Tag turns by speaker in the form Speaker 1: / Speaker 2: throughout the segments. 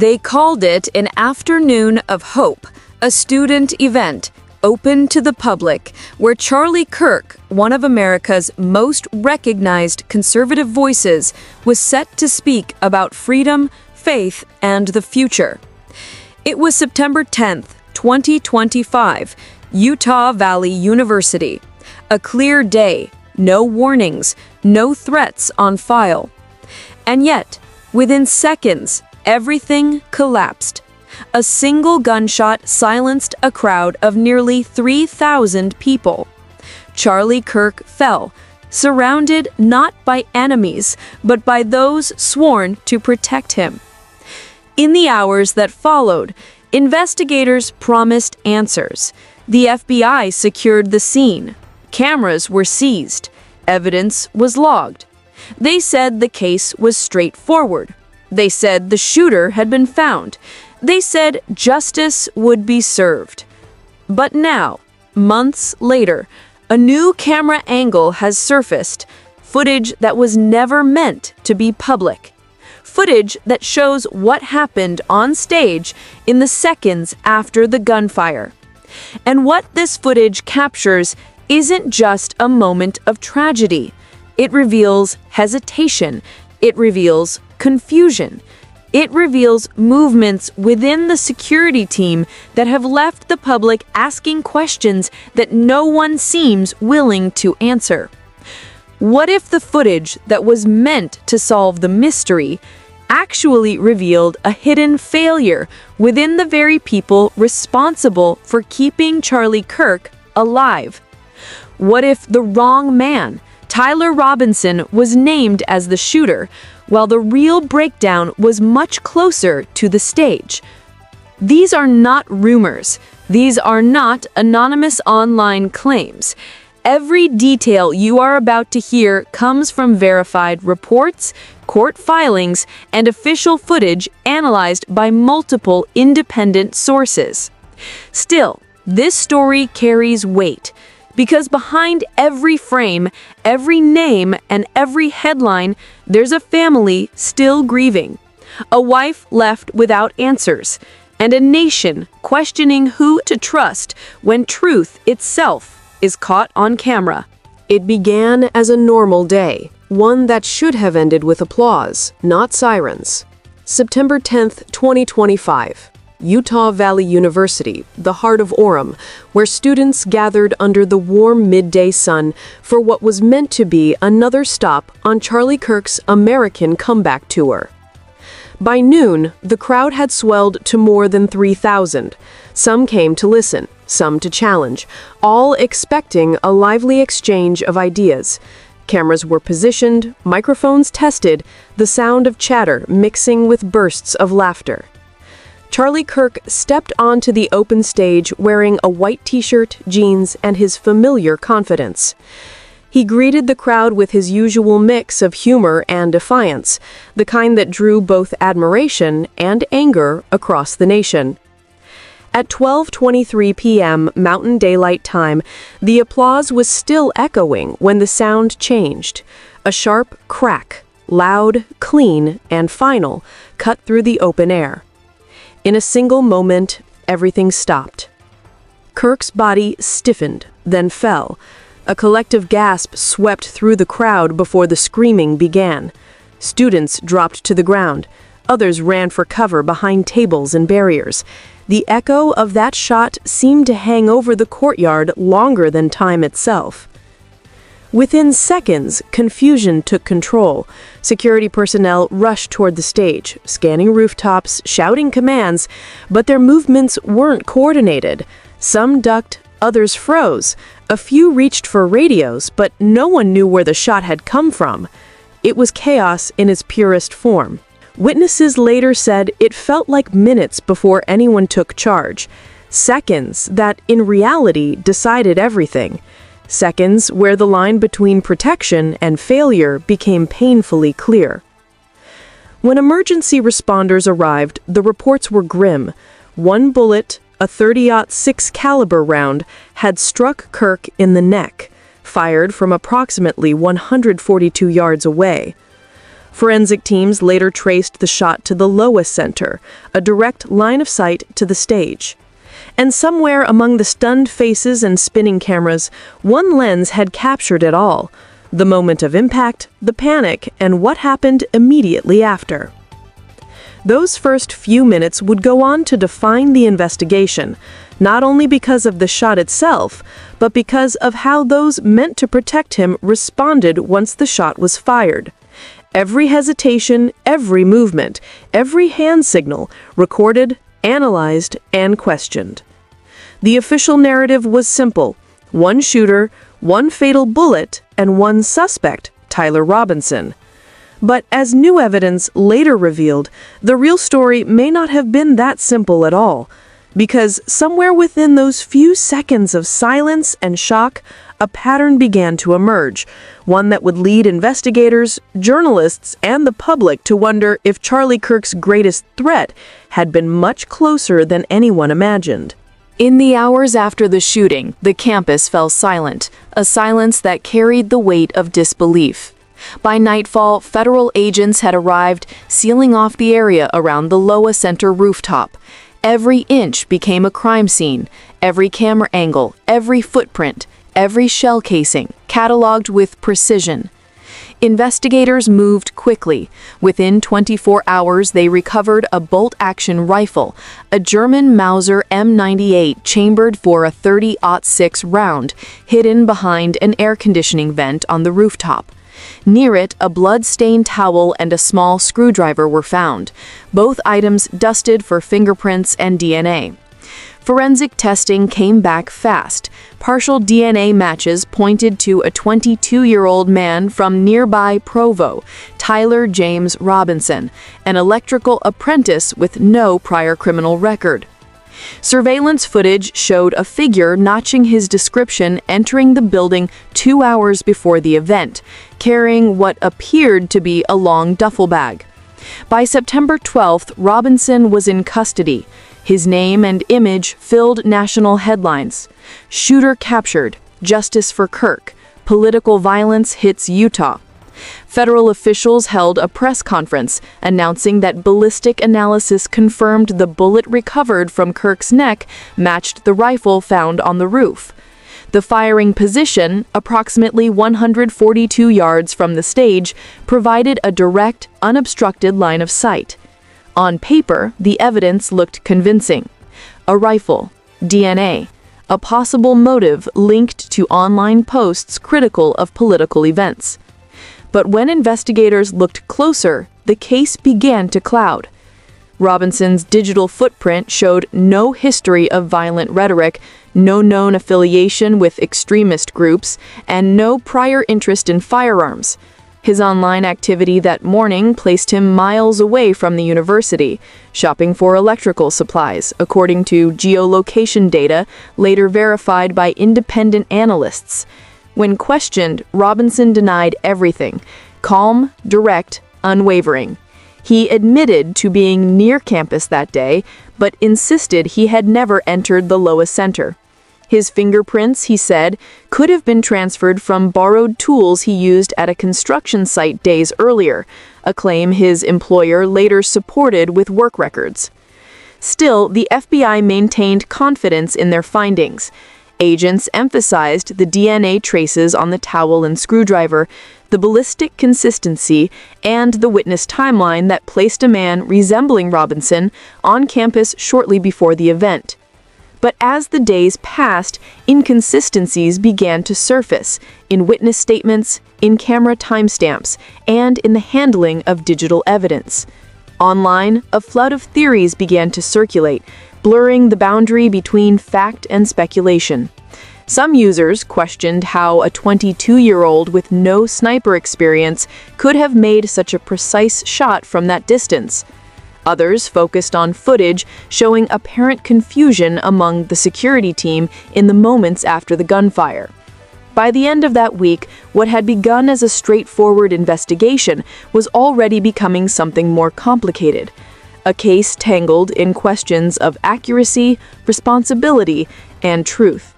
Speaker 1: They called it an afternoon of hope, a student event open to the public, where Charlie Kirk, one of America's most recognized conservative voices, was set to speak about freedom, faith, and the future. It was September 10th, 2025, Utah Valley University. A clear day, no warnings, no threats on file. And yet, within seconds, everything collapsed. A single gunshot silenced a crowd of nearly 3,000 people. Charlie Kirk fell, surrounded not by enemies, but by those sworn to protect him. In the hours that followed, investigators promised answers. The FBI secured the scene. Cameras were seized. Evidence was logged. They said the case was straightforward. They said the shooter had been found. They said justice would be served. But now, months later, a new camera angle has surfaced, footage that was never meant to be public. Footage that shows what happened on stage in the seconds after the gunfire. And what this footage captures isn't just a moment of tragedy. It reveals hesitation. It reveals confusion. It reveals movements within the security team that have left the public asking questions that no one seems willing to answer. What if the footage that was meant to solve the mystery actually revealed a hidden failure within the very people responsible for keeping Charlie Kirk alive? What if the wrong man, Tyler Robinson, was named as the shooter, while the real breakdown was much closer to the stage? These are not rumors. These are not anonymous online claims. Every detail you are about to hear comes from verified reports, court filings, and official footage analyzed by multiple independent sources. Still, this story carries weight, because behind every frame, every name, and every headline, there's a family still grieving, a wife left without answers, and a nation questioning who to trust when truth itself is caught on camera.
Speaker 2: It began as a normal day, one that should have ended with applause, not sirens. September 10th, 2025. Utah Valley University, the heart of Orem, where students gathered under the warm midday sun for what was meant to be another stop on Charlie Kirk's American comeback tour. By noon, the crowd had swelled to more than 3,000. Some came to listen, some to challenge, all expecting a lively exchange of ideas. Cameras were positioned, microphones tested, the sound of chatter mixing with bursts of laughter. Charlie Kirk stepped onto the open stage wearing a white t-shirt, jeans, and his familiar confidence. He greeted the crowd with his usual mix of humor and defiance, the kind that drew both admiration and anger across the nation. At 12:23 p.m. Mountain Daylight Time, the applause was still echoing when the sound changed. A sharp crack, loud, clean, and final, cut through the open air. In a single moment, everything stopped. Kirk's body stiffened, then fell. A collective gasp swept through the crowd before the screaming began. Students dropped to the ground. Others ran for cover behind tables and barriers. The echo of that shot seemed to hang over the courtyard longer than time itself. Within seconds, confusion took control. Security personnel rushed toward the stage, scanning rooftops, shouting commands, but their movements weren't coordinated. Some ducked, others froze. A few reached for radios, but no one knew where the shot had come from. It was chaos in its purest form. Witnesses later said it felt like minutes before anyone took charge. Seconds that, in reality, decided everything. Seconds where the line between protection and failure became painfully clear. When emergency responders arrived, the reports were grim. One bullet, a .30-06 caliber round, had struck Kirk in the neck, fired from approximately 142 yards away. Forensic teams later traced the shot to the Lois Center, a direct line of sight to the stage. And somewhere among the stunned faces and spinning cameras, one lens had captured it all: the moment of impact, the panic, and what happened immediately after. Those first few minutes would go on to define the investigation, not only because of the shot itself, but because of how those meant to protect him responded once the shot was fired. Every hesitation, every movement, every hand signal recorded, analyzed, and questioned. The official narrative was simple: one shooter, one fatal bullet, and one suspect, Tyler Robinson. But as new evidence later revealed, the real story may not have been that simple at all, because somewhere within those few seconds of silence and shock, a pattern began to emerge, one that would lead investigators, journalists, and the public to wonder if Charlie Kirk's greatest threat had been much closer than anyone imagined.
Speaker 1: In the hours after the shooting, the campus fell silent, a silence that carried the weight of disbelief. By nightfall, federal agents had arrived, sealing off the area around the Loa Center rooftop. Every inch became a crime scene, every camera angle, every footprint, every shell casing, cataloged with precision. Investigators moved quickly. Within 24 hours, they recovered a bolt-action rifle, a German Mauser M98 chambered for a .30-06 round, hidden behind an air conditioning vent on the rooftop. Near it, a blood-stained towel and a small screwdriver were found, both items dusted for fingerprints and DNA. Forensic testing came back fast. Partial DNA matches pointed to a 22-year-old man from nearby Provo, Tyler James Robinson, an electrical apprentice with no prior criminal record. Surveillance footage showed a figure notching his description entering the building 2 hours before the event, carrying what appeared to be a long duffel bag. By September 12th, Robinson was in custody. His name and image filled national headlines. Shooter captured, justice for Kirk, political violence hits Utah. Federal officials held a press conference announcing that ballistic analysis confirmed the bullet recovered from Kirk's neck matched the rifle found on the roof. The firing position, approximately 142 yards from the stage, provided a direct, unobstructed line of sight. On paper, the evidence looked convincing. A rifle, DNA, a possible motive linked to online posts critical of political events. But when investigators looked closer, the case began to cloud. Robinson's digital footprint showed no history of violent rhetoric, no known affiliation with extremist groups, and no prior interest in firearms. His online activity that morning placed him miles away from the university, shopping for electrical supplies, according to geolocation data later verified by independent analysts. When questioned, Robinson denied everything, calm, direct, unwavering. He admitted to being near campus that day, but insisted he had never entered the Loa Center. His fingerprints, he said, could have been transferred from borrowed tools he used at a construction site days earlier, a claim his employer later supported with work records. Still, the FBI maintained confidence in their findings. Agents emphasized the DNA traces on the towel and screwdriver, the ballistic consistency, and the witness timeline that placed a man resembling Robinson on campus shortly before the event. But as the days passed, inconsistencies began to surface in witness statements, in camera timestamps, and in the handling of digital evidence. Online, a flood of theories began to circulate, blurring the boundary between fact and speculation. Some users questioned how a 22-year-old with no sniper experience could have made such a precise shot from that distance. Others focused on footage showing apparent confusion among the security team in the moments after the gunfire. By the end of that week, what had begun as a straightforward investigation was already becoming something more complicated. A case tangled in questions of accuracy, responsibility, and truth.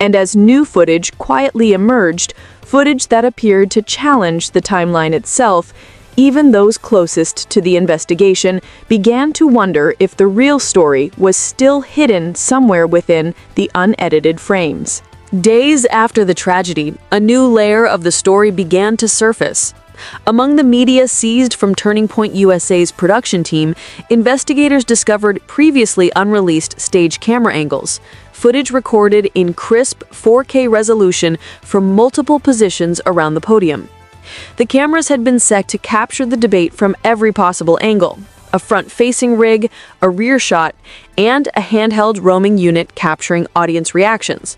Speaker 1: And as new footage quietly emerged, footage that appeared to challenge the timeline itself,
Speaker 2: Even those closest to the investigation began to wonder if the real story was still hidden somewhere within the unedited frames. Days after the tragedy, a new layer of the story began to surface. Among the media seized from Turning Point USA's production team, investigators discovered previously unreleased stage camera angles, footage recorded in crisp 4K resolution from multiple positions around the podium. The cameras had been set to capture the debate from every possible angle: a front-facing rig, a rear shot, and a handheld roaming unit capturing audience reactions.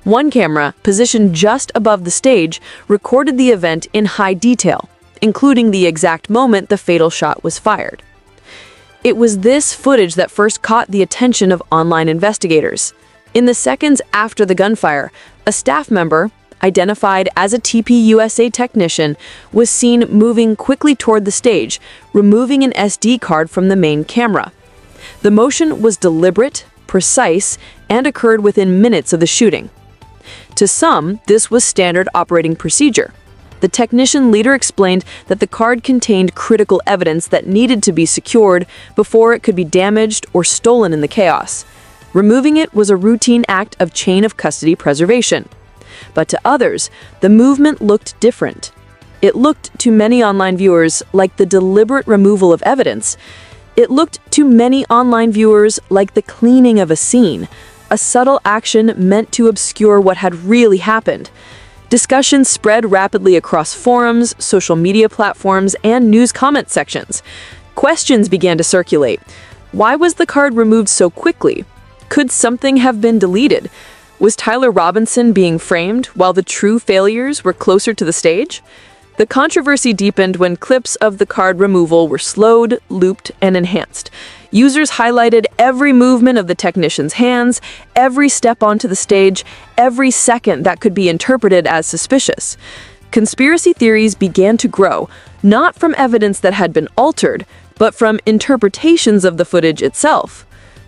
Speaker 2: One camera, positioned just above the stage, recorded the event in high detail, including the exact moment the fatal shot was fired. It was this footage that first caught the attention of online investigators. In the seconds after the gunfire, a staff member, identified as a TPUSA technician, was seen moving quickly toward the stage, removing an SD card from the main camera. The motion was deliberate, precise, and occurred within minutes of the shooting. To some, this was standard operating procedure. The technician later explained that the card contained critical evidence that needed to be secured before it could be damaged or stolen in the chaos. Removing it was a routine act of chain of custody preservation. But to others, the movement looked different. It looked to many online viewers like the deliberate removal of evidence. It looked to many online viewers like the cleaning of a scene, a subtle action meant to obscure what had really happened. Discussions spread rapidly across forums, social media platforms, and news comment sections. Questions began to circulate. Why was the card removed so quickly? Could something have been deleted? Was Tyler Robinson being framed while the true failures were closer to the stage? The controversy deepened when clips of the card removal were slowed, looped, and enhanced. Users highlighted every movement of the technician's hands, every step onto the stage, every second that could be interpreted as suspicious. Conspiracy theories began to grow, not from evidence that had been altered, but from interpretations of the footage itself.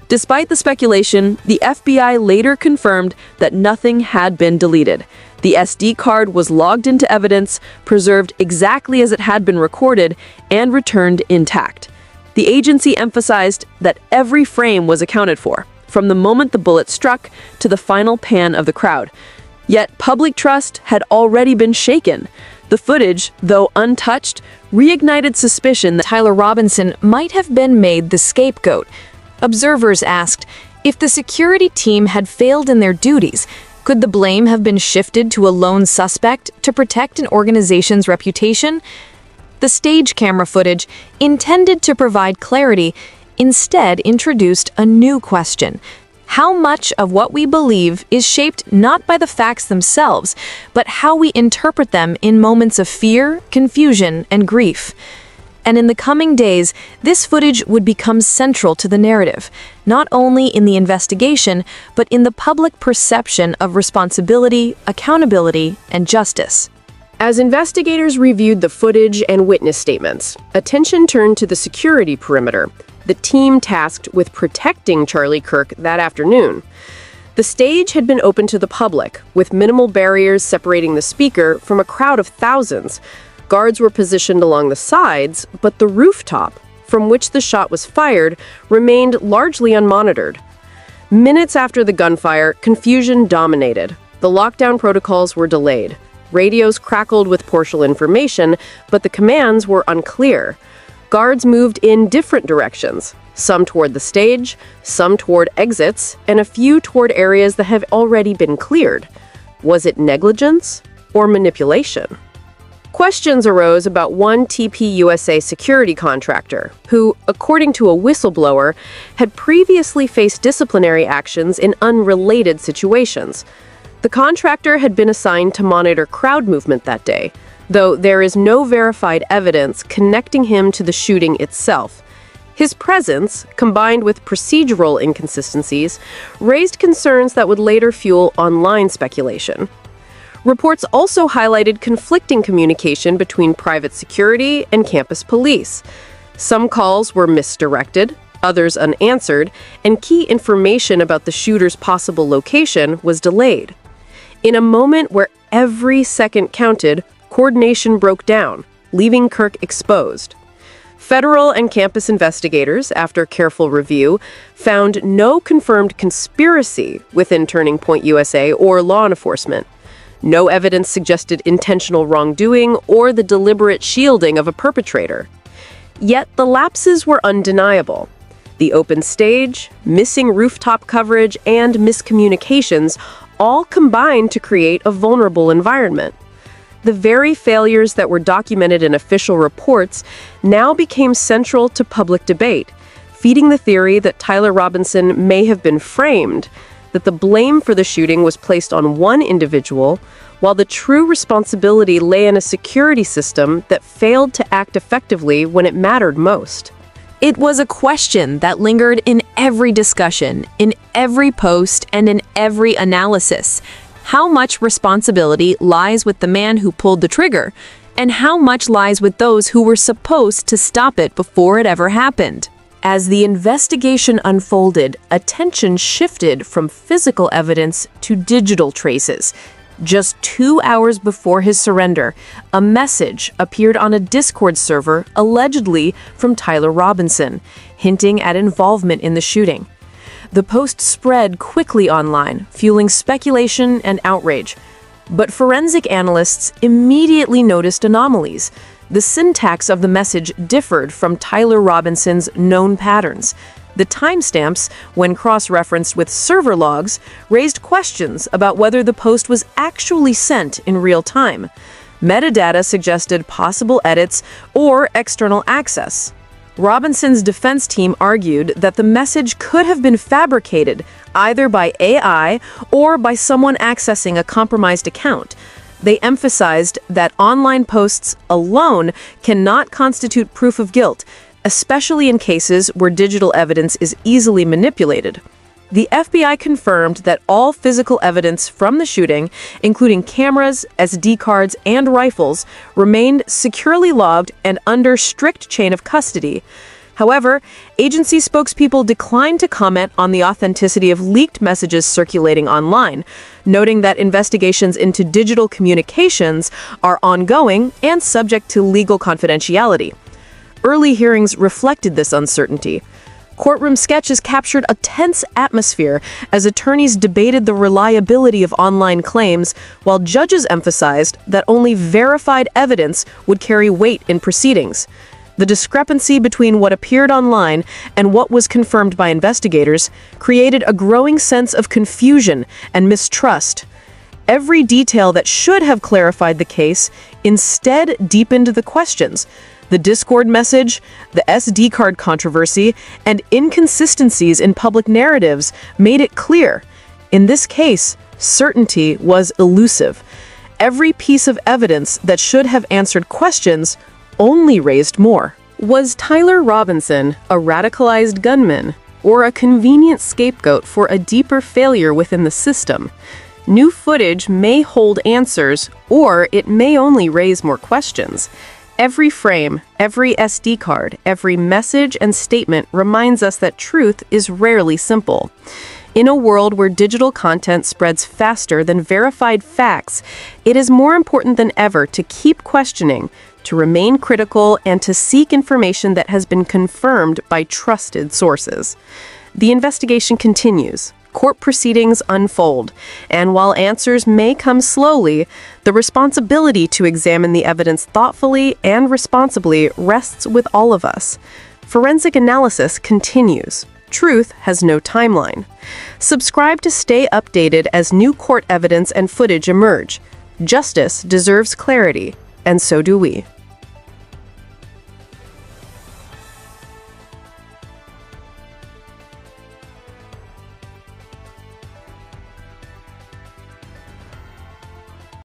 Speaker 2: Despite the speculation, the FBI later confirmed that nothing had been deleted. The SD card was logged into evidence, preserved exactly as it had been recorded, and returned intact. The agency emphasized that every frame was accounted for, from the moment the bullet struck to the final pan of the crowd. Yet public trust had already been shaken. The footage, though untouched, reignited suspicion that Tyler Robinson might have been made the scapegoat. Observers asked, if the security team had failed in their duties, could the blame have been shifted to a lone suspect to protect an organization's reputation? The stage camera footage, intended to provide clarity, instead introduced a new question. How much of what we believe is shaped not by the facts themselves, but how we interpret them in moments of fear, confusion, and grief? And in the coming days, this footage would become central to the narrative, not only in the investigation, but in the public perception of responsibility, accountability, and justice.
Speaker 3: As investigators reviewed the footage and witness statements, attention turned to the security perimeter, the team tasked with protecting Charlie Kirk that afternoon. The stage had been open to the public, with minimal barriers separating the speaker from a crowd of thousands. Guards were positioned along the sides, but the rooftop, from which the shot was fired, remained largely unmonitored. Minutes after the gunfire, confusion dominated. The lockdown protocols were delayed. Radios crackled with partial information, but the commands were unclear. Guards moved in different directions, some toward the stage, some toward exits, and a few toward areas that have already been cleared. Was it negligence or manipulation? Questions arose about one TPUSA security contractor who, according to a whistleblower, had previously faced disciplinary actions in unrelated situations. The contractor had been assigned to monitor crowd movement that day, though there is no verified evidence connecting him to the shooting itself. His presence, combined with procedural inconsistencies, raised concerns that would later fuel online speculation. Reports also highlighted conflicting communication between private security and campus police. Some calls were misdirected, others unanswered, and key information about the shooter's possible location was delayed. In a moment where every second counted, coordination broke down. leaving Kirk exposed. Federal and campus investigators, after careful review, found no confirmed conspiracy within Turning Point USA or law enforcement. No evidence suggested intentional wrongdoing or the deliberate shielding of a perpetrator. Yet the lapses were undeniable. The open stage, missing rooftop coverage, and miscommunications all combined to create a vulnerable environment. The very failures that were documented in official reports now became central to public debate, feeding the theory that Tyler Robinson may have been framed, that the blame for the shooting was placed on one individual, while the true responsibility lay in a security system that failed to act effectively when it mattered most.
Speaker 1: It was a question that lingered in every discussion, in every post, and in every analysis. How much responsibility lies with the man who pulled the trigger, and how much lies with those who were supposed to stop it before it ever happened? As the investigation unfolded, attention shifted from physical evidence to digital traces. Just 2 hours before his surrender, a message appeared on a Discord server, allegedly from Tyler Robinson, hinting at involvement in the shooting. The post spread quickly online, fueling speculation and outrage. But forensic analysts immediately noticed anomalies. The syntax of the message differed from Tyler Robinson's known patterns. The timestamps, when cross-referenced with server logs, raised questions about whether the post was actually sent in real time. Metadata suggested possible edits or external access. Robinson's defense team argued that the message could have been fabricated either by AI or by someone accessing a compromised account. They emphasized that online posts alone cannot constitute proof of guilt, especially in cases where digital evidence is easily manipulated. The FBI confirmed that all physical evidence from the shooting, including cameras, SD cards, and rifles, remained securely logged and under strict chain of custody. However, agency spokespeople declined to comment on the authenticity of leaked messages circulating online, noting that investigations into digital communications are ongoing and subject to legal confidentiality. Early hearings reflected this uncertainty. Courtroom sketches captured a tense atmosphere as attorneys debated the reliability of online claims, while judges emphasized that only verified evidence would carry weight in proceedings. The discrepancy between what appeared online and what was confirmed by investigators created a growing sense of confusion and mistrust. Every detail that should have clarified the case instead deepened the questions. The Discord message, the SD card controversy, and inconsistencies in public narratives made it clear. In this case, certainty was elusive. Every piece of evidence that should have answered questions only raised more. Was Tyler Robinson a radicalized gunman or a convenient scapegoat for a deeper failure within the system? New footage may hold answers, or it may only raise more questions. Every frame, every SD card, every message and statement reminds us that truth is rarely simple. In a world where digital content spreads faster than verified facts, it is more important than ever to keep questioning, to remain critical, and to seek information that has been confirmed by trusted sources. The investigation continues. Court proceedings unfold, and while answers may come slowly, the responsibility to examine the evidence thoughtfully and responsibly rests with all of us. Forensic analysis continues. Truth has no timeline. Subscribe to stay updated as new court evidence and footage emerge. Justice deserves clarity, and so do we.